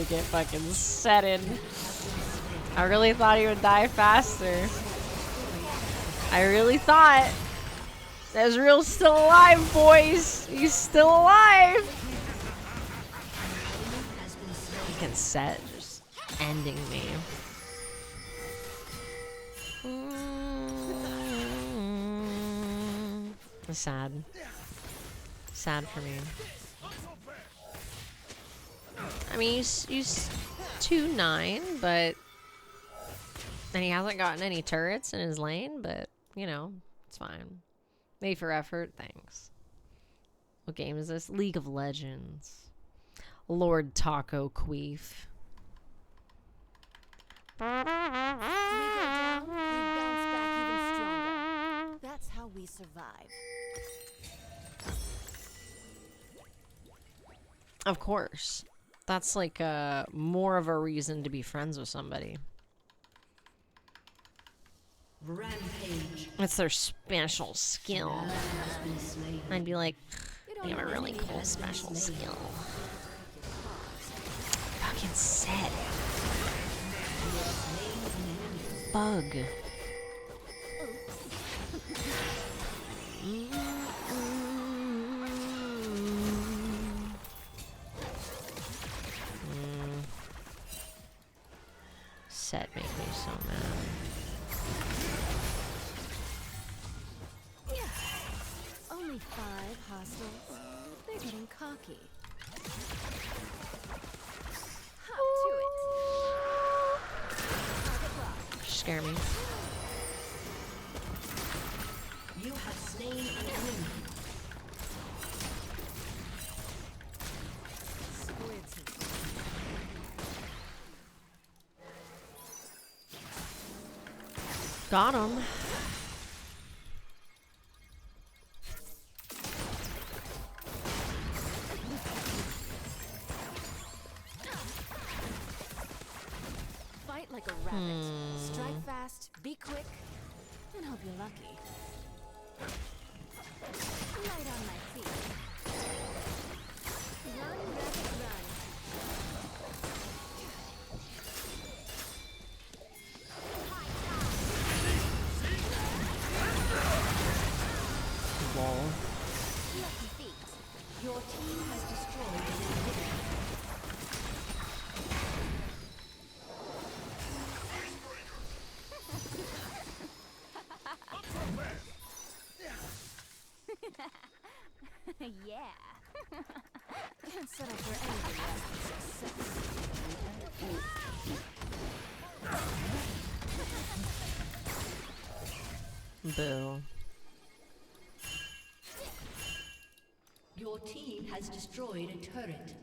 get fucking setted. I really thought he would die faster. I really thought. Ezreal's still alive, boys. He's still alive. Fucking set, just ending me. Sad. Sad for me. I mean, he's 2-9, but... And he hasn't gotten any turrets in his lane, but, you know, it's fine. Made for effort, thanks. What game is this? League of Legends. Lord Taco Queef. We go down, we bounce back even stronger. That's how we survive. Of course. That's like more of a reason to be friends with somebody. Rampage. It's their special skill. I'd be like, you have a really cool special skill. Fucking set. Bug. Set make me so mad. Only 5 hostiles. They're getting cocky. Hop to it. Scare me. You have slain an enemy. Got him. Fight like a rabbit. Strike fast, be quick, and hope you're lucky. Light on my feet. Run, rabbit, run. Lol. Lucky feet. Your team has destroyed an enemy. Yeah. Can't settle for anything less than success. Boo. Your team has destroyed a turret.